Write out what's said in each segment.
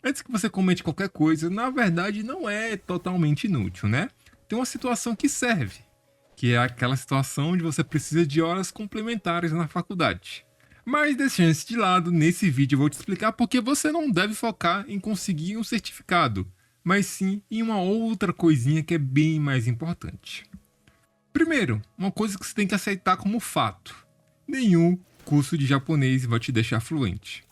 Antes que você comente qualquer coisa, na verdade não é totalmente inútil, né? Tem uma situação que serve, que é aquela situação onde você precisa de horas complementares na faculdade. Mas deixando isso de lado, nesse vídeo eu vou te explicar porque você não deve focar em conseguir um certificado, mas sim em uma outra coisinha que é bem mais importante. Primeiro, uma coisa que você tem que aceitar como fato: nenhum curso de japonês vai te deixar fluente.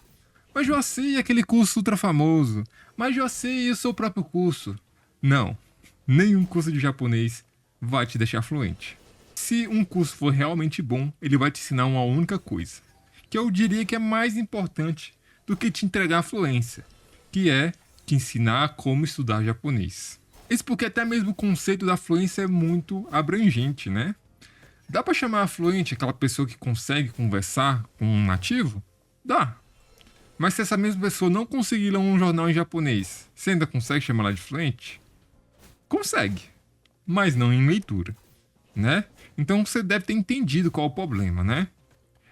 Mas eu sei aquele curso ultra famoso. Mas eu sei o seu próprio curso. Não, nenhum curso de japonês vai te deixar fluente. Se um curso for realmente bom, ele vai te ensinar uma única coisa, que eu diria que é mais importante do que te entregar a fluência, que é te ensinar como estudar japonês. Isso porque até mesmo o conceito da fluência é muito abrangente, né? Dá pra chamar a fluente aquela pessoa que consegue conversar com um nativo? Dá. Mas se essa mesma pessoa não conseguir ler um jornal em japonês, você ainda consegue chamar ela de fluente? Consegue, mas não em leitura, né? Então você deve ter entendido qual é o problema, né?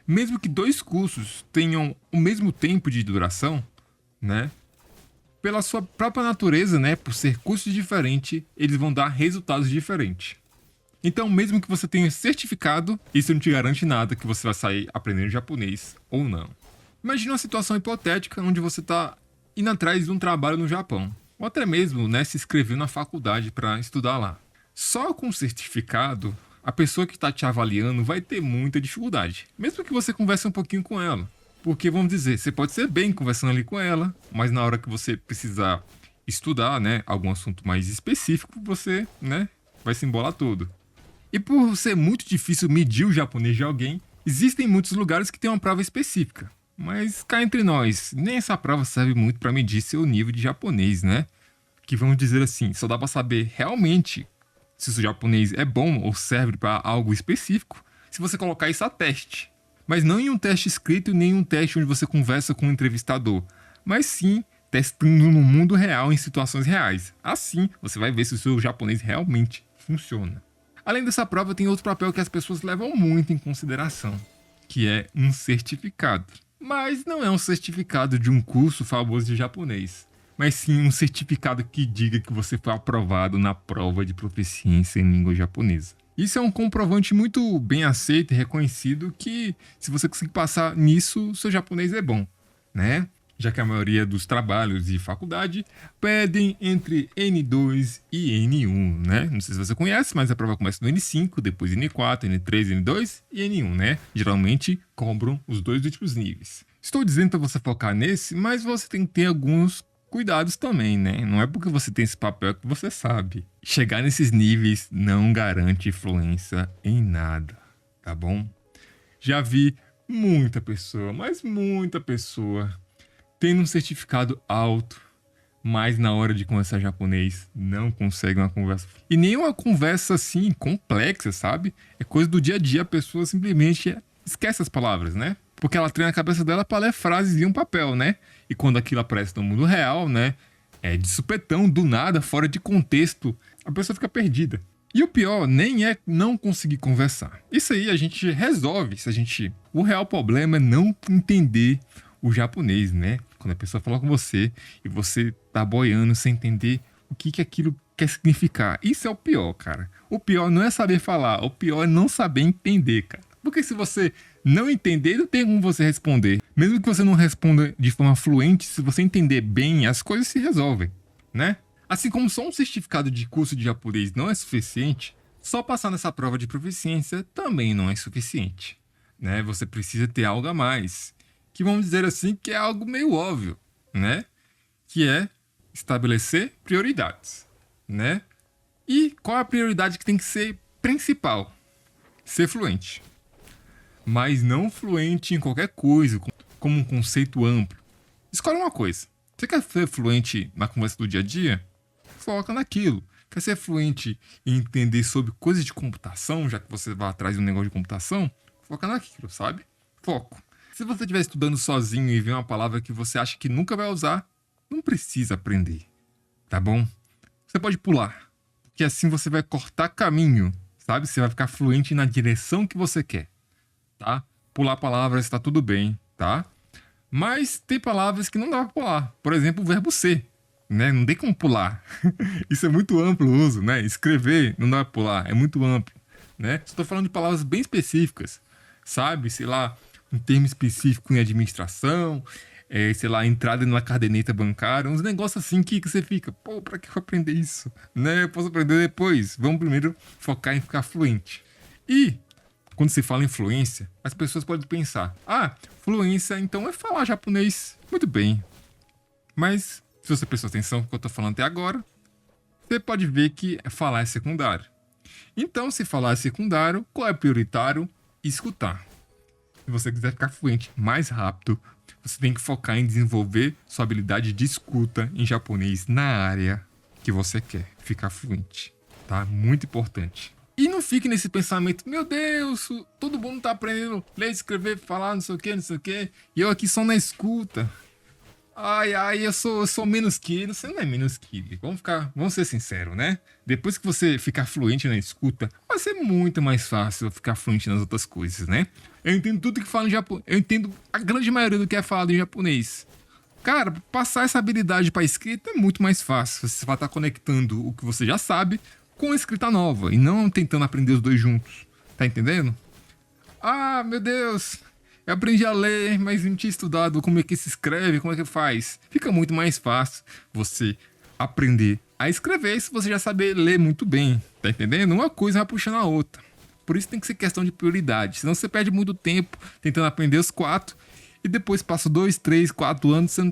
Mesmo que dois cursos tenham o mesmo tempo de duração, né? Pela sua própria natureza, né? Por ser cursos diferentes, eles vão dar resultados diferentes. Então, mesmo que você tenha certificado, isso não te garante nada que você vai sair aprendendo japonês ou não. Imagine uma situação hipotética onde você está indo atrás de um trabalho no Japão, ou até mesmo, né, se inscreveu na faculdade para estudar lá. Só com o certificado, a pessoa que está te avaliando vai ter muita dificuldade, mesmo que você converse um pouquinho com ela. Porque, vamos dizer, você pode ser bem conversando ali com ela, mas na hora que você precisar estudar, né, algum assunto mais específico, você, né, vai se embolar todo. E por ser muito difícil medir o japonês de alguém, existem muitos lugares que têm uma prova específica. Mas cá entre nós, nem essa prova serve muito para medir seu nível de japonês, né? Que vamos dizer assim, só dá para saber realmente se o seu japonês é bom ou serve para algo específico se você colocar isso a teste. Mas não em um teste escrito nem em um teste onde você conversa com um entrevistador, mas sim testando no mundo real em situações reais. Assim, você vai ver se o seu japonês realmente funciona. Além dessa prova, tem outro papel que as pessoas levam muito em consideração, que é um certificado. Mas não é um certificado de um curso famoso de japonês, mas sim um certificado que diga que você foi aprovado na prova de proficiência em língua japonesa. Isso é um comprovante muito bem aceito e reconhecido que, se você conseguir passar nisso, seu japonês é bom, né? Já que a maioria dos trabalhos de faculdade pedem entre N2 e N1, né? Não sei se você conhece, mas a prova começa no N5, depois N4, N3, N2 e N1, né? Geralmente cobram os dois últimos níveis. Estou dizendo para você focar nesse, mas você tem que ter alguns cuidados também, né? Não é porque você tem esse papel que você sabe. Chegar nesses níveis não garante fluência em nada, tá bom? Já vi muita pessoa, mas muita pessoa tendo um certificado alto, mas na hora de conversar japonês não consegue uma conversa. E nem uma conversa assim complexa, sabe? É coisa do dia a dia, a pessoa simplesmente esquece as palavras, né? Porque ela treina a cabeça dela para ler frases em um papel, né? E quando aquilo aparece no mundo real, né? É de supetão, do nada, fora de contexto, a pessoa fica perdida. E o pior nem é não conseguir conversar. Isso aí a gente resolve se a gente. O real problema é não entender o japonês, né? Quando a pessoa fala com você e você tá boiando sem entender o que aquilo quer significar. Isso é o pior, cara. O pior não é saber falar, o pior é não saber entender, cara. Porque se você não entender, não tem como você responder. Mesmo que você não responda de forma fluente, se você entender bem, as coisas se resolvem, né? Assim como só um certificado de curso de japonês não é suficiente, só passar nessa prova de proficiência também não é suficiente, né? Você precisa ter algo a mais, que vamos dizer assim que é algo meio óbvio, né? Que é estabelecer prioridades, né? E qual é a prioridade que tem que ser principal? Ser fluente. Mas não fluente em qualquer coisa, como um conceito amplo. Escolhe uma coisa. Você quer ser fluente na conversa do dia a dia? Foca naquilo. Quer ser fluente em entender sobre coisas de computação, já que você vai atrás de um negócio de computação? Foca naquilo, sabe? Foco. Se você estiver estudando sozinho e ver uma palavra que você acha que nunca vai usar, não precisa aprender, tá bom? Você pode pular, porque assim você vai cortar caminho, sabe? Você vai ficar fluente na direção que você quer, tá? Pular palavras está tudo bem, tá? Mas tem palavras que não dá pra pular. Por exemplo, o verbo ser, né? Não tem como pular. Isso é muito amplo o uso, né? Escrever não dá pra pular, é muito amplo, né? Estou falando de palavras bem específicas, sabe? Sei lá, um termo específico em administração, sei lá, entrada na caderneta bancária, uns negócios assim que você fica, pô, pra que eu aprender isso? Né? Eu posso aprender depois. Vamos primeiro focar em ficar fluente. E quando se fala em fluência, as pessoas podem pensar: ah, fluência então é falar japonês. Muito bem. Mas, se você prestou atenção no que eu tô falando até agora, você pode ver que falar é secundário. Então, se falar é secundário, qual é prioritário? Escutar. Se você quiser ficar fluente mais rápido, você tem que focar em desenvolver sua habilidade de escuta em japonês na área que você quer ficar fluente. Tá? Muito importante. E não fique nesse pensamento: meu Deus, todo mundo tá aprendendo a ler, escrever, falar, não sei o que, não sei o que, e eu aqui só na escuta. Ai, eu sou menos que ele. Você não é menos que ele. Vamos ser sinceros, né? Depois que você ficar fluente na escuta, vai ser muito mais fácil ficar fluente nas outras coisas, né? Eu entendo tudo que fala em japonês. Eu entendo a grande maioria do que é falado em japonês. Cara, passar essa habilidade para escrita é muito mais fácil. Você vai estar conectando o que você já sabe com a escrita nova e não tentando aprender os dois juntos. Tá entendendo? Ah, meu Deus! Eu aprendi a ler, mas não tinha estudado como é que se escreve, como é que faz. Fica muito mais fácil você aprender a escrever se você já saber ler muito bem. Tá entendendo? Uma coisa vai puxando a outra. Por isso tem que ser questão de prioridade. Senão você perde muito tempo tentando aprender os quatro e depois passa 2, 3, 4 anos você não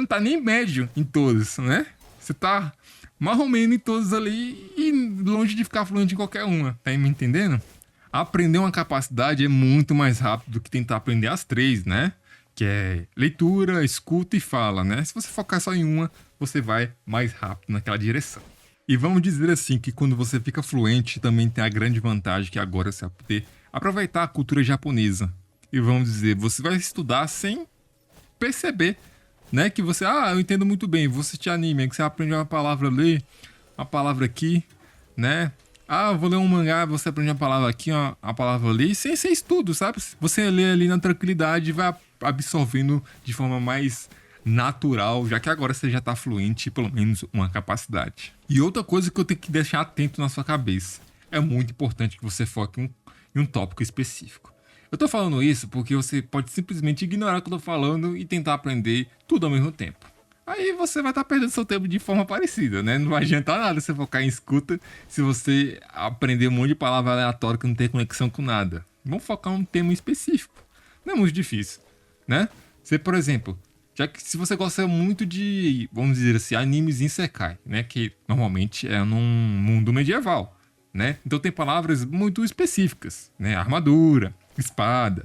tá nem médio em todos, né? Você tá marromeno em todos ali e longe de ficar fluente em qualquer uma. Tá me entendendo? Aprender uma capacidade é muito mais rápido do que tentar aprender as três, né? Que é leitura, escuta e fala, né? Se você focar só em uma, você vai mais rápido naquela direção. E vamos dizer assim que quando você fica fluente, também tem a grande vantagem que agora você vai poder aproveitar a cultura japonesa. E vamos dizer, você vai estudar sem perceber, né? Que você, eu entendo muito bem, você te anime, que você aprende uma palavra ali, uma palavra aqui, né? Vou ler um mangá, você aprende uma palavra aqui, uma palavra ali, sem ser estudo, sabe? Você lê ali na tranquilidade e vai absorvendo de forma mais natural, já que agora você já tá fluente, pelo menos uma capacidade. E outra coisa que eu tenho que deixar atento na sua cabeça, é muito importante que você foque em um tópico específico. Eu tô falando isso porque você pode simplesmente ignorar o que eu tô falando e tentar aprender tudo ao mesmo tempo. Aí você vai estar perdendo seu tempo de forma parecida, né? Não vai adiantar nada você focar em escuta se você aprender um monte de palavra aleatória que não tem conexão com nada. Vamos focar em um tema específico. Não é muito difícil, né? Você, por exemplo, já que se você gosta muito de, vamos dizer assim, animes isekai, né? Que normalmente é num mundo medieval, né? Então tem palavras muito específicas, né? Armadura, espada,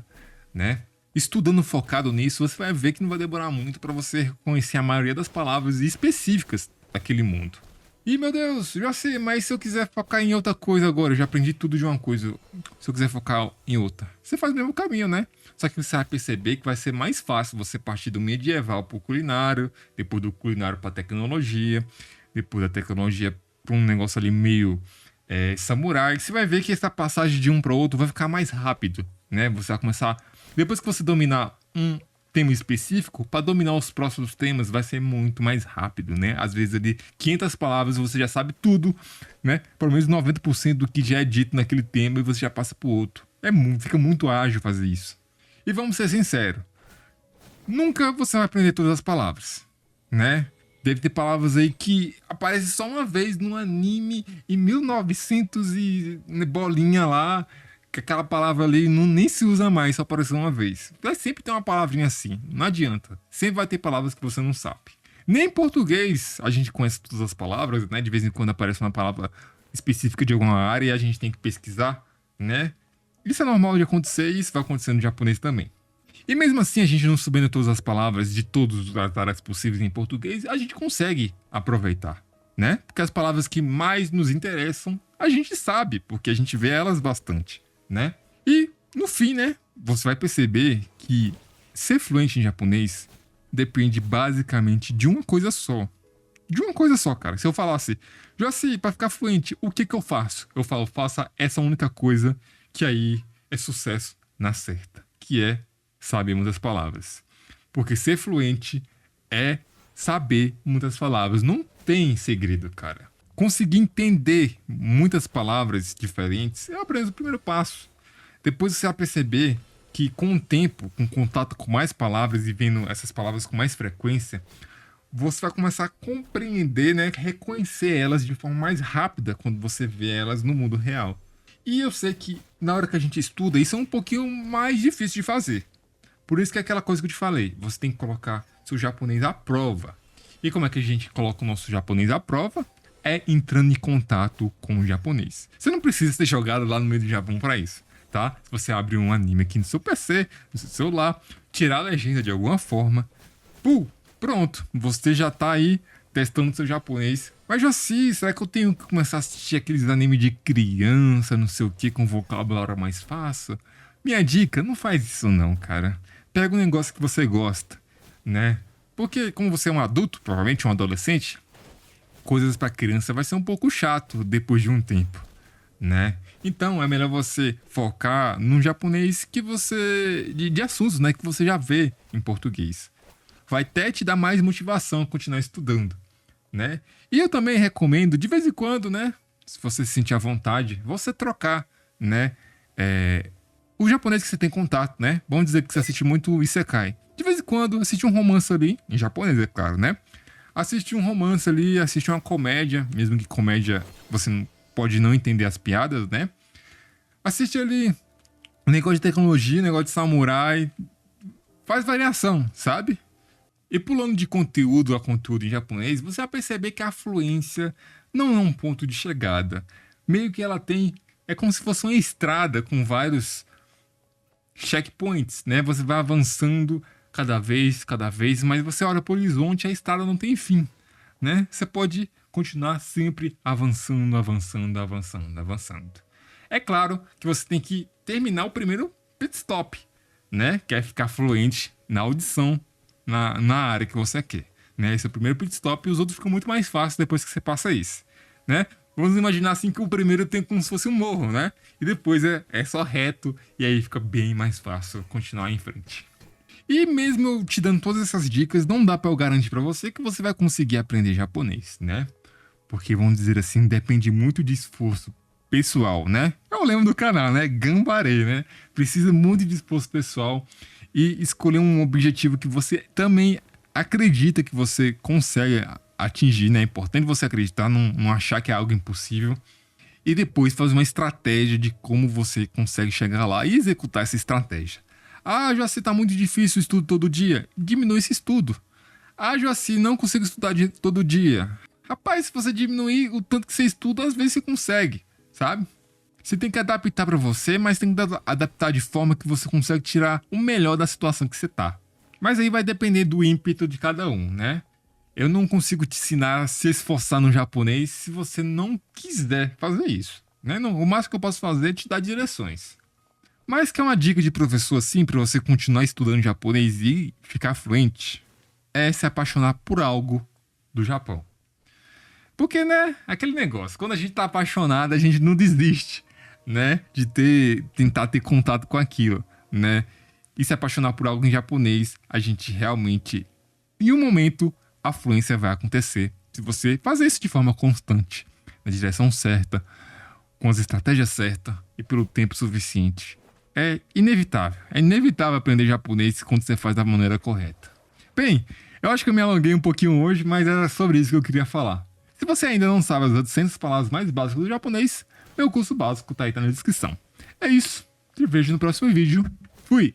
né? Estudando focado nisso, você vai ver que não vai demorar muito para você conhecer a maioria das palavras específicas daquele mundo. E meu Deus, já sei, mas se eu quiser focar em outra coisa agora, eu já aprendi tudo de uma coisa. Se eu quiser focar em outra, você faz o mesmo caminho, né? Só que você vai perceber que vai ser mais fácil você partir do medieval pro culinário, depois do culinário pra tecnologia, depois da tecnologia pra um negócio ali meio samurai. Você vai ver que essa passagem de um para outro vai ficar mais rápido, né? Você vai começar. Depois que você dominar um tema específico, para dominar os próximos temas vai ser muito mais rápido, né? Às vezes ali 500 palavras você já sabe tudo, né? Pelo menos 90% do que já é dito naquele tema e você já passa pro outro. Fica muito ágil fazer isso. E vamos ser sinceros, nunca você vai aprender todas as palavras, né? Deve ter palavras aí que aparecem só uma vez no anime em 1900 e bolinha lá, que aquela palavra ali nem se usa mais, só apareceu uma vez. Vai sempre ter uma palavrinha assim, não adianta. Sempre vai ter palavras que você não sabe. Nem em português a gente conhece todas as palavras, né? De vez em quando aparece uma palavra específica de alguma área e a gente tem que pesquisar, né? Isso é normal de acontecer e isso vai acontecer no japonês também. E mesmo assim, a gente não sabendo todas as palavras de todas as áreas possíveis em português, a gente consegue aproveitar, né? Porque as palavras que mais nos interessam, a gente sabe, porque a gente vê elas bastante, né? E, no fim, né? Você vai perceber que ser fluente em japonês depende basicamente de uma coisa só. De uma coisa só, cara. Se eu falasse, Joaci, pra ficar fluente, o que eu faço? Eu faço essa única coisa que aí é sucesso na certa, que é saber muitas palavras. Porque ser fluente é saber muitas palavras. Não tem segredo, cara. Conseguir entender muitas palavras diferentes é apenas o primeiro passo. Depois você vai perceber que com o tempo, com contato com mais palavras e vendo essas palavras com mais frequência, você vai começar a compreender, né, reconhecer elas de forma mais rápida quando você vê elas no mundo real. E eu sei que na hora que a gente estuda, isso é um pouquinho mais difícil de fazer. Por isso que é aquela coisa que eu te falei, você tem que colocar seu japonês à prova. E como é que a gente coloca o nosso japonês à prova? É entrando em contato com o japonês. Você não precisa ter jogado lá no meio do Japão para isso, tá? Se você abrir um anime aqui no seu PC, no seu celular, tirar a legenda de alguma forma, pronto, você já tá aí testando seu japonês. Mas Joci, será que eu tenho que começar a assistir aqueles animes de criança, não sei o que, com vocabulário mais fácil? Minha dica, não faz isso não, cara. Pega um negócio que você gosta, né? Porque como você é um adulto, provavelmente um adolescente, coisas para criança vai ser um pouco chato depois de um tempo, né? Então é melhor você focar num japonês que você de assuntos, né, que você já vê em português. Vai até te dar mais motivação a continuar estudando, né? E eu também recomendo de vez em quando, né, se você se sentir à vontade, você trocar, né, o japonês que você tem contato, né? Vamos dizer que você assiste muito Isekai. De vez em quando assiste um romance ali, em japonês, é claro, né? Assiste um romance ali, assiste uma comédia, mesmo que comédia você não pode não entender as piadas, né? Assiste ali um negócio de tecnologia, um negócio de samurai. Faz variação, sabe? E pulando de conteúdo a conteúdo em japonês, você vai perceber que a fluência não é um ponto de chegada. Meio que ela tem... É como se fosse uma estrada com vários checkpoints, né? Você vai avançando cada vez, mas você olha para o horizonte e a estrada não tem fim, né? Você pode continuar sempre avançando. É claro que você tem que terminar o primeiro pit stop, né? Que é ficar fluente na audição, na área que você quer, né? Esse é o primeiro pit stop e os outros ficam muito mais fáceis depois que você passa isso, né? Vamos imaginar assim que o primeiro tem como se fosse um morro, né? E depois é só reto e aí fica bem mais fácil continuar em frente. E mesmo eu te dando todas essas dicas, não dá pra eu garantir pra você que você vai conseguir aprender japonês, né? Porque, vamos dizer assim, depende muito de esforço pessoal, né? É o lema do canal, né? Gambarê, né? Precisa muito de esforço pessoal e escolher um objetivo que você também acredita que você consegue atingir, né? É importante você acreditar, não achar que é algo impossível. E depois fazer uma estratégia de como você consegue chegar lá e executar essa estratégia. Ah, Joaci, tá muito difícil o estudo todo dia. Diminui esse estudo. Ah, Joaci, não consigo estudar todo dia. Rapaz, se você diminuir o tanto que você estuda, às vezes você consegue, sabe? Você tem que adaptar pra você, mas tem que adaptar de forma que você consegue tirar o melhor da situação que você tá. Mas aí vai depender do ímpeto de cada um, né? Eu não consigo te ensinar a se esforçar no japonês se você não quiser fazer isso, né? O máximo que eu posso fazer é te dar direções. Mas que é uma dica de professor assim para você continuar estudando japonês e ficar fluente, é se apaixonar por algo do Japão. Porque, né, aquele negócio, quando a gente tá apaixonado, a gente não desiste, né, de tentar ter contato com aquilo, né? E se apaixonar por algo em japonês, a gente realmente, em um momento, a fluência vai acontecer. Se você fazer isso de forma constante, na direção certa, com as estratégias certas e pelo tempo suficiente. É inevitável aprender japonês quando você faz da maneira correta. Bem, eu acho que eu me alonguei um pouquinho hoje, mas era sobre isso que eu queria falar. Se você ainda não sabe as 800 palavras mais básicas do japonês, meu curso básico tá aí na descrição. É isso, te vejo no próximo vídeo. Fui!